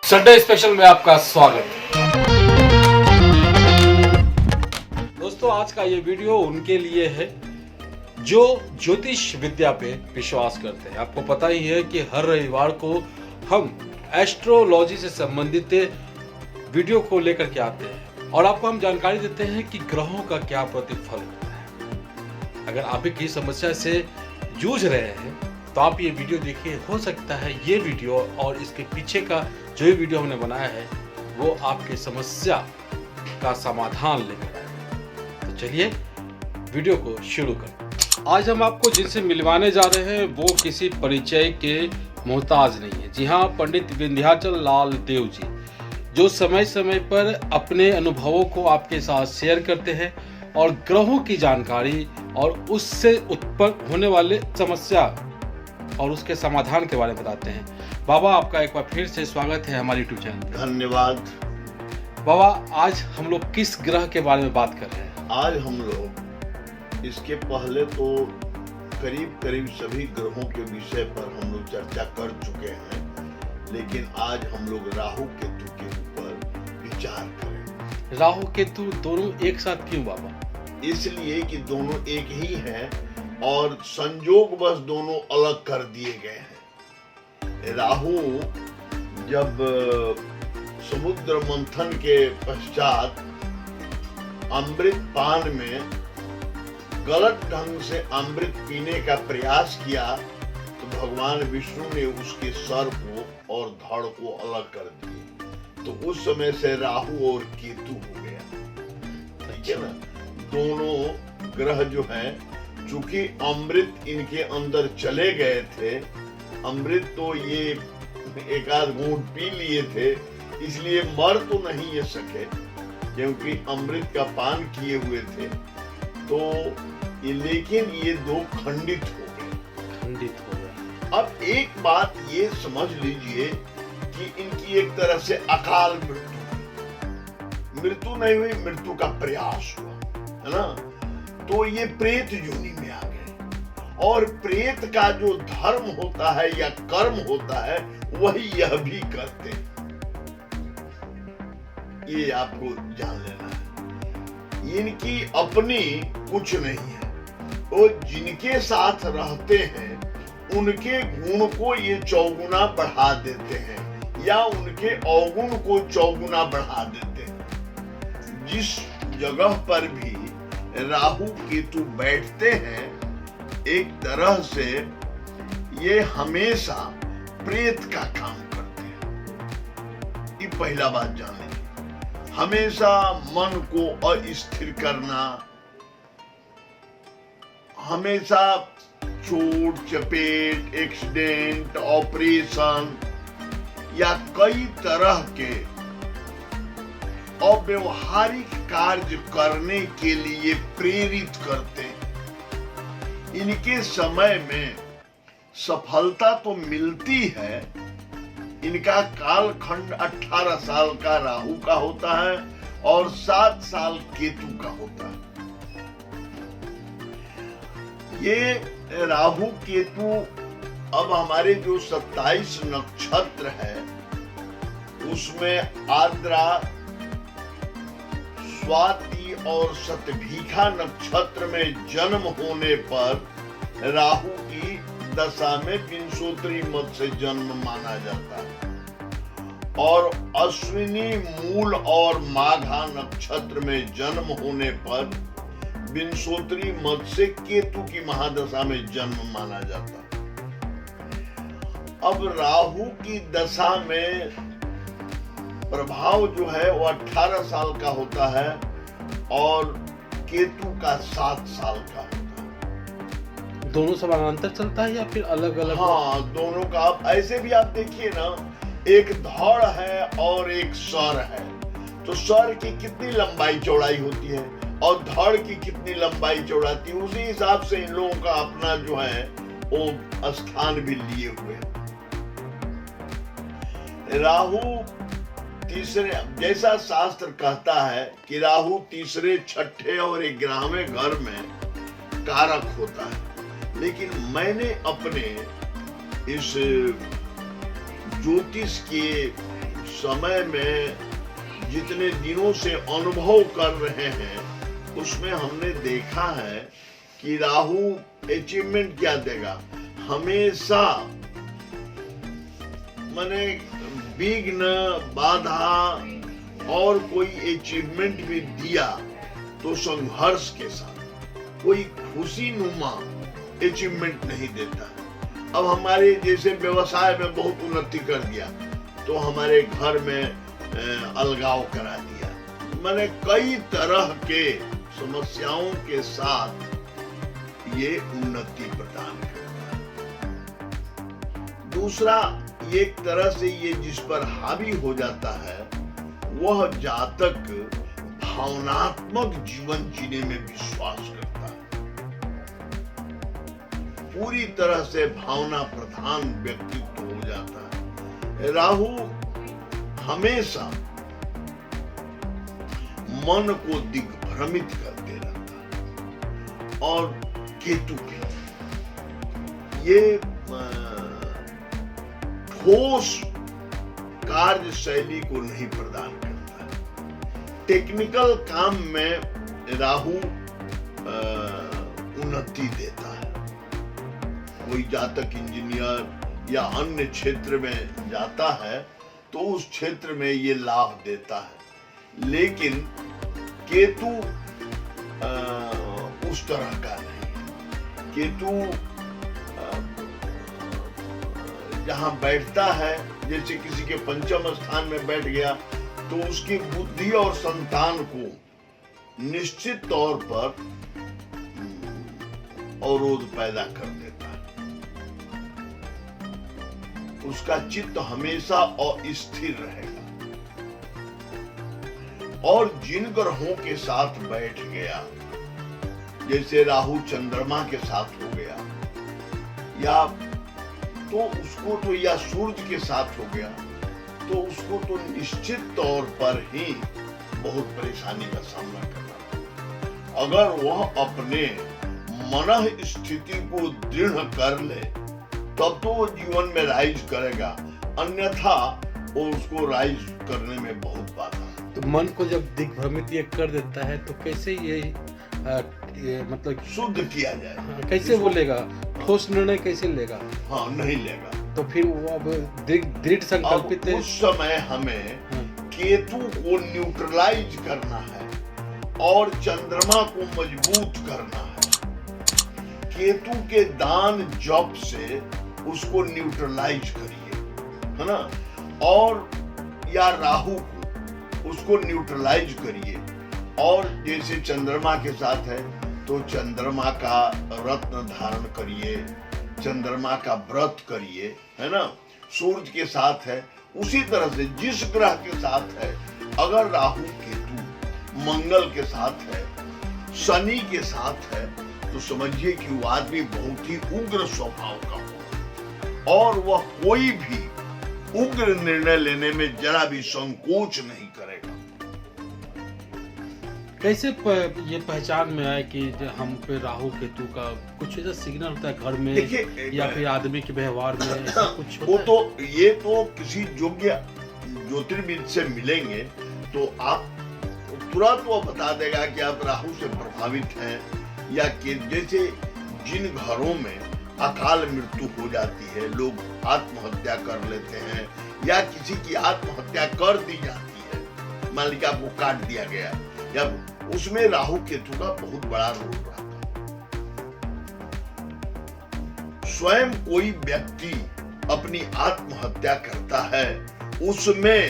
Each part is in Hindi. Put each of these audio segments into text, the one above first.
संडे स्पेशल में आपका स्वागत। दोस्तों, आज का ये वीडियो उनके लिए है जो ज्योतिष विद्या पे विश्वास करते हैं। आपको पता ही है कि हर रविवार को हम एस्ट्रोलॉजी से संबंधित वीडियो को लेकर के आते हैं और आपको हम जानकारी देते हैं कि ग्रहों का क्या प्रतिफल होता है। अगर आप भी किसी समस्या से जूझ रहे हैं तो आप ये वीडियो देखिए। हो सकता है ये वीडियो और इसके पीछे का जो भी वीडियो हमने बनाया है वो आपकी समस्या का समाधान लेकर आए। तो चलिए वीडियो को शुरू करें। आज हम आपको जिनसे मिलवाने जा रहे हैं वो किसी परिचय के मोहताज नहीं है। जी हाँ, पंडित विंध्याचल लाल देव जी, जो समय समय पर अपने अनुभवों को आपके साथ शेयर करते हैं और ग्रहों की जानकारी और उससे उत्पन्न होने वाले समस्या और उसके समाधान के बारे में बताते हैं। बाबा, आपका एक बार फिर से स्वागत है हमारे यूट्यूब चैनल पर। धन्यवाद। बाबा, आज हम लोग किस ग्रह के बारे में बात कर रहे हैं? आज हम लोग इसके पहले तो करीब सभी ग्रहों के विषय पर हम लोग चर्चा कर चुके हैं, लेकिन आज हम लोग राहु केतु के ऊपर विचार करें। राहु केतु दोनों एक साथ क्यों बाबा? इसलिए कि दोनों एक ही हैं और संयोगवश दोनों अलग कर दिए गए हैं। राहु जब समुद्र मंथन के पश्चात अमृत पान में गलत ढंग से अमृत पीने का प्रयास किया तो भगवान विष्णु ने उसके सर को और धड़ को अलग कर दिए। तो उस समय से राहु और केतु हो गया। ठीक है ना? दोनों ग्रह जो हैं, चूंकि अमृत इनके अंदर चले गए थे, अमृत तो ये एक आध घूंट पी लिए थे, इसलिए मर तो नहीं ये सके क्योंकि अमृत का पान किए हुए थे। तो ये, लेकिन ये दो खंडित हो गए। अब एक बात ये समझ लीजिए कि इनकी एक तरह से अकाल मृत्यु नहीं हुई, मृत्यु का प्रयास हुआ, है ना? तो ये प्रेत योनि में आ गए और प्रेत का जो धर्म होता है या कर्म होता है वही यह भी करते हैं। ये आपको जान लेना है। इनकी अपनी कुछ नहीं है, वो जिनके साथ रहते हैं उनके गुण को ये चौगुना बढ़ा देते हैं या उनके अवगुण को चौगुना बढ़ा देते हैं। जिस जगह पर भी राहु केतु बैठते हैं, एक तरह से ये हमेशा प्रेत का काम करते हैं। ये पहला बात जान लीजिए। हमेशा मन को अस्थिर करना, हमेशा चोट चपेट, एक्सीडेंट, ऑपरेशन या कई तरह के अव्यवहारिक कार्य करने के लिए प्रेरित करते हैं। इनके समय में सफलता तो मिलती है। इनका कालखंड 18 साल का राहु का होता है और 7 साल केतु का होता है। ये राहु केतु अब हमारे जो 27 नक्षत्र है उसमें आद्रा, स्वाति और शतभिखा नक्षत्र में जन्म होने पर राहु की दशा में विंशोत्तरी मत से जन्म माना जाता है और अश्विनी, मूल और माघा नक्षत्र में जन्म होने पर विंशोत्तरी मत से केतु की महादशा में जन्म माना जाता है। अब राहु की दशा में प्रभाव जो है वो 18 साल का होता है और केतु का 7 साल का होता है। दोनों समानांतर चलता है या फिर अलग अलग? हाँ, दोनों का। आप ऐसे भी आप देखिए ना, एक धड़ है और एक सर है, तो सर की कितनी लंबाई चौड़ाई होती है और धड़ की कितनी लंबाई चौड़ाती है, उसी हिसाब से इन लोगों का अपना जो है वो स्थान भी लिए हुए हैं। राहु तीसरे, जैसा शास्त्र कहता है कि राहु तीसरे, छठे और 11वें घर में कारक होता है, लेकिन मैंने अपने इस ज्योतिष के समय में जितने दिनों से अनुभव कर रहे हैं उसमें हमने देखा है कि राहु अचीवमेंट क्या देगा, हमेशा माने विघ्न बाधा और कोई अचीवमेंट भी दिया तो संघर्ष के साथ, कोई खुशी नुमा अचीवमेंट नहीं देता। अब हमारे जैसे व्यवसाय में बहुत उन्नति कर दिया तो हमारे घर में अलगाव करा दिया, माने कई तरह के समस्याओं के साथ ये उन्नति प्रदान करता है। दूसरा, एक तरह से ये जिस पर हावी हो जाता है वह जातक भावनात्मक जीवन जीने में विश्वास करता है, पूरी तरह से भावना प्रधान व्यक्तित्व हो जाता है। राहु हमेशा मन को दिग्भ्रमित करते रहता है और केतु भी ये ठोस कार्य शैली को नहीं प्रदान करता है। टेक्निकल काम में राहु उन्नति देता है। कोई जातक इंजीनियर या अन्य क्षेत्र में जाता है तो उस क्षेत्र में ये लाभ देता है, लेकिन केतु उस तरह का नहीं। केतु जहां बैठता है, जैसे किसी के पंचम स्थान में बैठ गया तो उसकी बुद्धि और संतान को निश्चित तौर पर अवरोध पैदा कर देता है। उसका चित्त हमेशा अस्थिर रहेगा। और जिन ग्रहों के साथ बैठ गया, जैसे राहु चंद्रमा के साथ हो गया या तो उसको तो या सूर्य के साथ हो गया तो उसको तो निश्चित तौर पर ही बहुत परेशानी का सामना करना पड़ेगा। अगर वह अपने मन स्थिति को दृढ़ कर ले तब तो वो जीवन में राइज करेगा, अन्यथा वो उसको राइज करने में बहुत बाधा। तो मन को जब दिग्भ्रमित ये कर देता है तो कैसे ये मतलब शुद्ध किया जाए, कैसे बोलेगा, ठोस निर्णय कैसे लेगा? हाँ, नहीं लेगा। तो फिर वो अब दृढ़ संकल्पित है। उस समय हमें केतु को न्यूट्रलाइज करना है और चंद्रमा को मजबूत करना है। केतु के दान जप से उसको न्यूट्रलाइज करिए, है ना, और या राहु को उसको न्यूट्रलाइज करिए। और जैसे चंद्रमा के साथ है तो चंद्रमा का रत्न धारण करिए, चंद्रमा का व्रत करिए, है ना। सूर्य के साथ है उसी तरह से जिस ग्रह के साथ है, अगर राहु केतु मंगल के साथ है, शनि के साथ है, तो समझिए कि वो आदमी बहुत ही उग्र स्वभाव का होगा और वह कोई भी उग्र निर्णय लेने में जरा भी संकोच नहीं करेगा। कैसे ये पहचान में आए कि हम पे राहु केतु का कुछ ऐसा सिग्नल होता है घर में या फिर आदमी के व्यवहार में, ऐसा कुछ होता वो है? तो ये तो किसी योग्य ज्योतिर्विद से मिलेंगे तो आप तुरंत वो बता देगा कि आप राहु से प्रभावित हैं या कि जैसे जिन घरों में अकाल मृत्यु हो जाती है, लोग आत्महत्या कर लेते हैं या किसी की आत्महत्या कर दी जाती है, मान लीजिए आपको काट दिया गया, या उसमें राहु केतु का बहुत बड़ा रोल रहता है। स्वयं कोई व्यक्ति अपनी आत्महत्या करता है, उसमें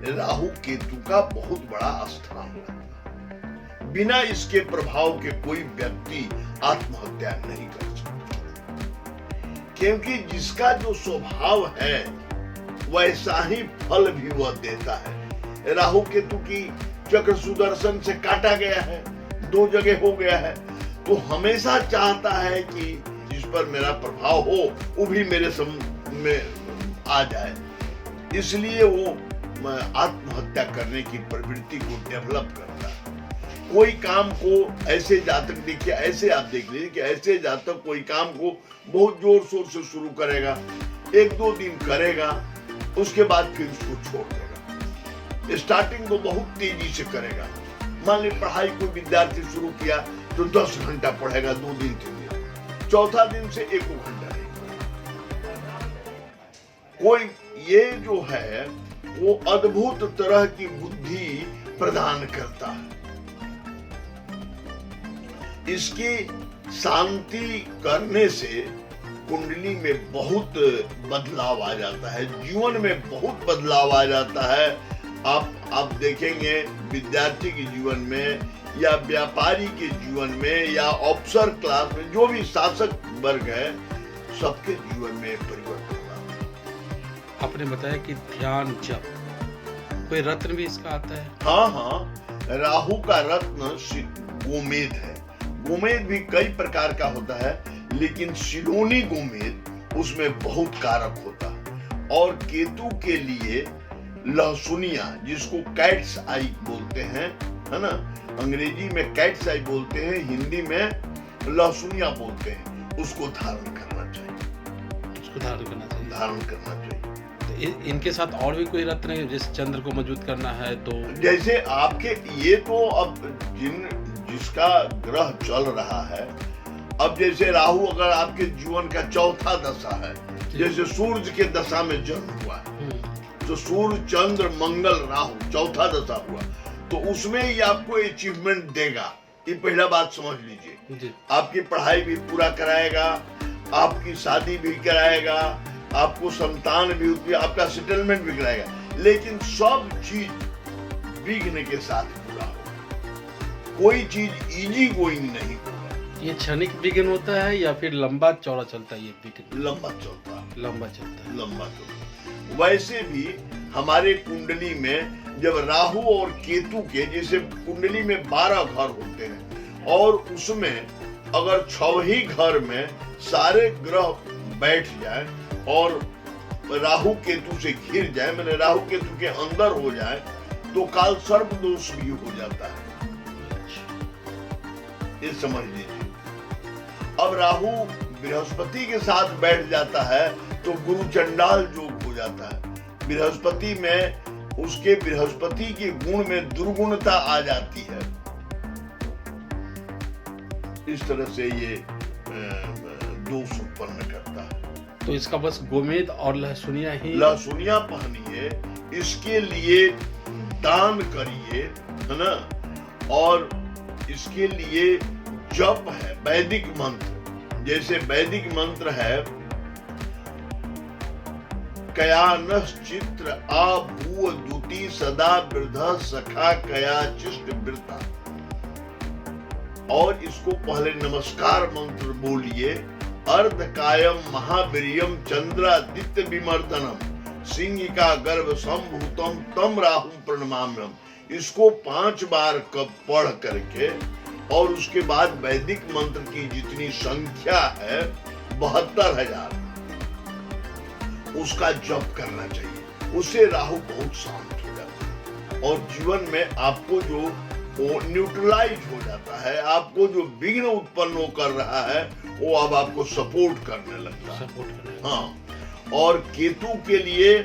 राहु केतु का बहुत बड़ा स्थान रहता है। बिना इसके प्रभाव के कोई व्यक्ति आत्महत्या नहीं कर सकता, क्योंकि जिसका जो स्वभाव है वैसा ही फल भी वह देता है। राहु केतु की चक्र सुदर्शन से काटा गया है, 2 जगह हो गया है, तो हमेशा चाहता है कि जिस पर मेरा प्रभाव हो वो भी मेरे में आ जाए, इसलिए वो आत्महत्या करने की प्रवृत्ति को डेवलप करता है। कोई काम को ऐसे जातक देखिए, ऐसे आप देख लीजिए कि ऐसे जातक कोई काम को बहुत जोर शोर से शुरू करेगा, 1-2 दिन करेगा, उसके बाद फिर उसको छोड़ देगा। स्टार्टिंग तो बहुत तेजी से करेगा। मान ली पढ़ाई कोई विद्यार्थी शुरू किया तो 10 घंटा पढ़ेगा 2 दिन 3 दिन, चौथा दिन से 1 घंटा नहीं पढ़ेगा। कोई ये जो है वो अद्भुत तरह की बुद्धि प्रदान करता है। इसकी शांति करने से कुंडली में बहुत बदलाव आ जाता है, जीवन में बहुत बदलाव आ जाता है। आप देखेंगे विद्यार्थी के जीवन में या व्यापारी के जीवन में या अफसर क्लास में, जो भी शासक वर्ग है, सबके जीवन में परिवर्तन आता है। आपने बताया कि ध्यान जप, कोई रत्न भी इसका आता है? हाँ, राहु का रत्न गोमेद है। गोमेद भी कई प्रकार का होता है, लेकिन सिलोनी गोमेद उसमें बहुत कारक होता है। और केतु के लिए लहसुनिया, जिसको कैट्स आई बोलते हैं, है ना, अंग्रेजी में कैट्स आई बोलते हैं, हिंदी में लहसुनिया बोलते हैं, उसको धारण करना चाहिए। उसको धारण करना चाहिए। धारण करना चाहिए। तो इनके साथ और भी कोई रत्न है? जैसे चंद्र को मजबूत करना है तो जैसे आपके ये तो अब जिसका ग्रह चल रहा है, अब जैसे राहु अगर आपके जीवन का चौथा दशा है, जैसे सूर्य के दशा में जन्म हुआ है, तो सूर्य चंद्र मंगल राहु चौथा दशा हुआ, तो उसमें ही आपको अचीवमेंट देगा। ये पहला बात समझ लीजिए। आपकी पढ़ाई भी पूरा कराएगा, आपकी शादी भी कराएगा, आपको संतान भी, आपका सेटलमेंट भी कराएगा, लेकिन सब चीज विघ्न के साथ पूरा होगा। कोई चीज इजी गोइंग नहीं होगा। ये क्षणिक विघ्न होता है या फिर लंबा चौड़ा चलता है? ये विघ्न लंबा चलता है। लंबा चलता है। लंबा चलता है। वैसे भी हमारे कुंडली में जब राहु और केतु के, जैसे कुंडली में 12 घर होते हैं, और उसमें अगर 6 ही घर में सारे ग्रह बैठ जाए और राहु केतु से घिर जाए, मैंने राहु केतु के अंदर हो जाए, तो काल सर्प दोष भी हो जाता है। ये समझ लीजिए। अब राहु बृहस्पति के साथ बैठ जाता है तो गुरु चंडाल योग हो जाता है। बृहस्पति में उसके बृहस्पति के गुण में दुर्गुणता आ जाती है। इस तरह से ये दोष उत्पन्न करता है। तो इसका बस गोमेद और लहसुनिया ही, लहसुनिया पहनिए, इसके लिए दान करिए, है ना। और इसके लिए जप है, वैदिक मंत्र, जैसे वैदिक मंत्र है कयानस चित्र आभूव दुति सदा वृद्ध सखा कया चिष्ट वृता। और इसको पहले नमस्कार मंत्र बोलिए, अर्धकायम महावीर्यम चंद्रादित्य विमर्दनम सिंहिका गर्भ संभूतम तम राहु प्रणमाम्यम। इसको 5 बार कब पढ़ करके, और उसके बाद वैदिक मंत्र की जितनी संख्या है 72,000, उसका जप करना चाहिए। उससे राहु बहुत शांत हो जाता है और जीवन में आपको जो वो न्यूट्रलाइज हो जाता है, आपको जो विघ्न उत्पन्न कर रहा है वो अब आपको सपोर्ट करने लगता है। हाँ, और केतु के लिए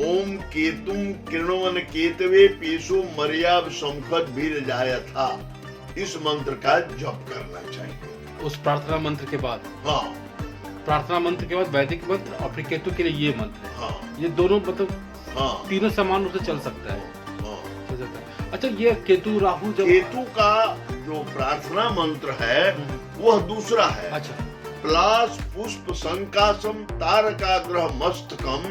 ओम केतुम किरणवन केतवे पेशो मर्या संखत भीर जाया था, इस मंत्र का जप करना चाहिए। उस प्रार्थना मंत्र के बाद? हाँ, प्रार्थना मंत्र के बाद वैदिक मंत्र और फिर केतु के लिए ये मंत्र है। हाँ, ये दोनों मतलब हाँ, तीनों समान रूप से चल सकता है। हाँ। अच्छा, ये केतु राहु जब केतु का जो प्रार्थना मंत्र है वह दूसरा है। अच्छा, प्लास पुष्प संकासम तारकाग्रह मस्तकम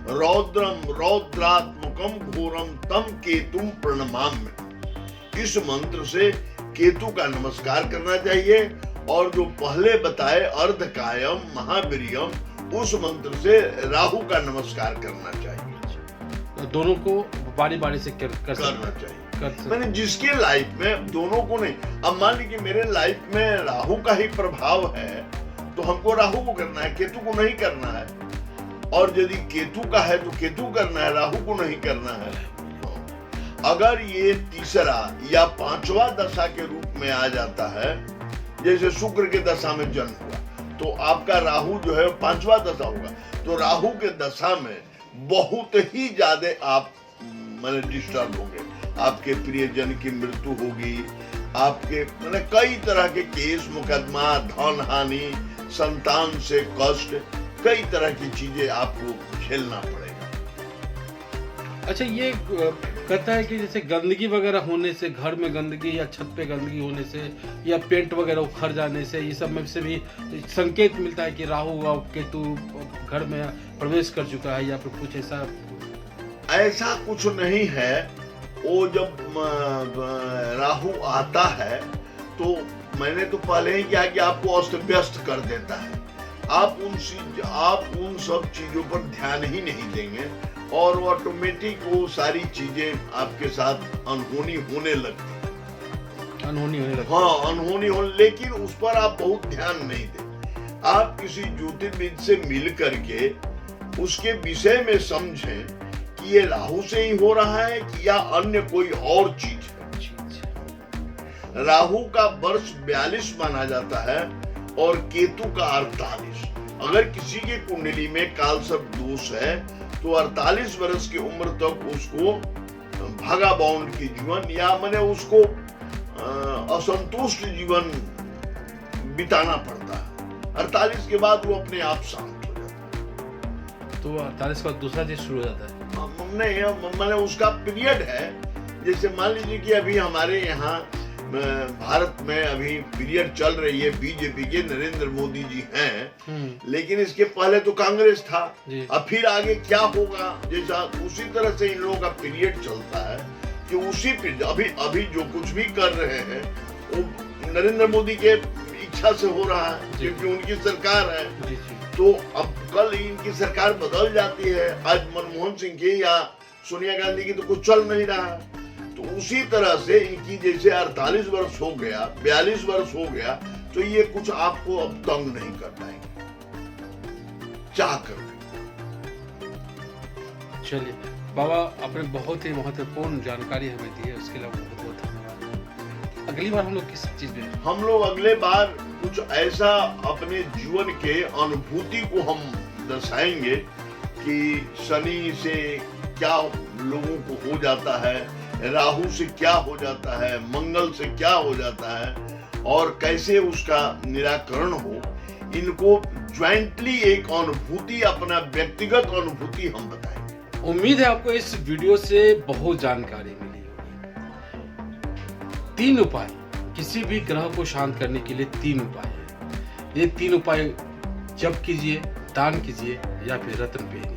रौद्रम रौद्रात्मकम घोरम तम केतुम प्रणमाम्य। इस मंत्र से केतु का नमस्कार करना चाहिए, और जो पहले बताए अर्धकायम महावीर्यम, उस मंत्र से राहु का नमस्कार करना चाहिए। तो दोनों को बारी बारी से करना चाहिए। मैंने जिसके लाइफ में दोनों को नहीं, अब मान लीजिए मेरे लाइफ में राहु का ही प्रभाव है तो हमको राहु को करना है, केतु को नहीं करना है। और यदि केतु का है तो केतु करना है, राहु को नहीं करना है। अगर ये तीसरा या 5वां दशा के रूप में आ जाता है, जैसे शुक्र के दशा में जन्म हुआ, तो आपका राहु जो है 5वां दशा होगा, तो राहु के दशा में बहुत ही ज्यादा आप मैंने डिस्टर्ब होंगे, आपके प्रियजन की मृत्यु होगी, आपके मैंने कई तरह के केस मुकदमा, धन हानि, संतान से कष्ट, कई तरह की चीजें आपको झेलना पड़ेगा। अच्छा, ये कहता है कि जैसे गंदगी वगैरह होने से, घर में गंदगी या छत पे गंदगी होने से या पेंट वगैरह उखड़ जाने से, ये सब में से भी संकेत मिलता है कि राहु और केतु घर में प्रवेश कर चुका है या फिर कुछ ऐसा कुछ नहीं है। वो जब राहु आता है तो मैंने तो पहले ही क्या कि आपको अस्त व्यस्त कर देता है, आप उन सब चीजों पर ध्यान ही नहीं देंगे और ऑटोमेटिक वो सारी चीजें आपके साथ अनहोनी होने लगती। हाँ, अनहोनी हो, लेकिन उस पर आप बहुत ध्यान नहीं दें। आप किसी ज्योतिर्विद से मिल करके उसके विषय में समझें कि ये राहु से ही हो रहा है कि या अन्य कोई और चीज है। राहु का वर्ष 42 माना जाता है और केतु का 48। अगर किसी के कुंडली में कालसर्प दोष है तो 48 वर्ष की उम्र तक उसको भागा बाउंड की जीवन या माने उसको असंतुष्ट जीवन बिताना पड़ता है। 48 के बाद वो अपने आप शांत हो जाता है। तो 48 का दूसरा चीज शुरू हो जाता है। नहीं, मैंने उसका पीरियड है। जैसे मान लीजिए कि अभी हमारे यहाँ भारत में अभी पीरियड चल रही है, बीजेपी के नरेंद्र मोदी जी हैं, लेकिन इसके पहले तो कांग्रेस था। अब फिर आगे क्या होगा, जैसा उसी तरह से इन लोगों का पीरियड चलता है कि उसी अभी जो कुछ भी कर रहे हैं वो नरेंद्र मोदी के इच्छा से हो रहा है क्योंकि उनकी सरकार है। तो अब कल इनकी सरकार बदल जाती है, आज मनमोहन सिंह की या सोनिया गांधी की तो कुछ चल नहीं रहा है। तो उसी तरह से इनकी जैसे 48 वर्ष हो गया, 42 वर्ष हो गया, तो ये कुछ आपको अब तंग नहीं कर पाएंगे चाह कर। चलिए बाबा, आपने बहुत ही महत्वपूर्ण जानकारी हमें दी है, उसके लिए बहुत बहुत धन्यवाद। अगली बार हम लोग किस चीज में, हम लोग अगले बार कुछ ऐसा अपने जीवन के अनुभूति को हम दर्शाएंगे कि शनि से क्या लोगों को हो जाता है, राहु से क्या हो जाता है, मंगल से क्या हो जाता है और कैसे उसका निराकरण हो। इनको ज्वाइंटली एक अनुभूति, अपना व्यक्तिगत अनुभूति हम बताएंगे। उम्मीद है आपको इस वीडियो से बहुत जानकारी मिली होगी। 3 उपाय, किसी भी ग्रह को शांत करने के लिए 3 उपाय है। ये 3 उपाय जप कीजिए, दान कीजिए या फिर रत्न पहनिए।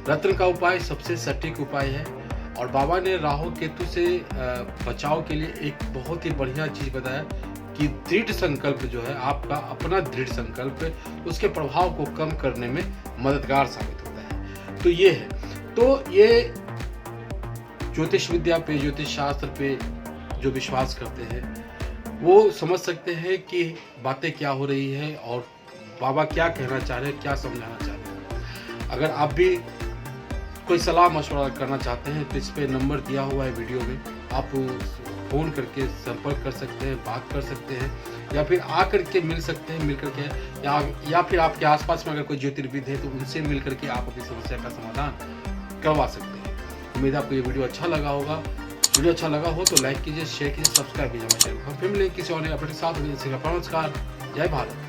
रत्न का उपाय सबसे सटीक उपाय है और बाबा ने राहु केतु से बचाव के लिए एक बहुत ही बढ़िया चीज बताया कि दृढ़ संकल्प जो है, आपका अपना दृढ़ संकल्प उसके प्रभाव को कम करने में मददगार साबित होता है। तो ये है, तो ये ज्योतिष विद्या पे, ज्योतिष शास्त्र पे जो विश्वास करते हैं वो समझ सकते हैं कि बातें क्या हो रही है और बाबा क्या कहना चाह रहे हैं, क्या समझाना चाह रहे हैं। अगर आप भी कोई सलाह मशवरा करना चाहते हैं तो इस पे नंबर दिया हुआ है वीडियो में, आप फ़ोन करके संपर्क कर सकते हैं, बात कर सकते हैं या फिर आकर के मिल सकते हैं, मिल करके या फिर आपके आसपास में अगर कोई ज्योतिर्विद है तो उनसे मिल करके आप अपनी समस्या का समाधान करवा सकते हैं। उम्मीद आपको ये वीडियो अच्छा लगा होगा। वीडियो अच्छा लगा हो तो लाइक कीजिए, शेयर कीजिए, सब्सक्राइब कीजिए हमारे चैनल। हम फिर मिलेंगे किसी और अपने साथ। नमस्कार, जय भारत।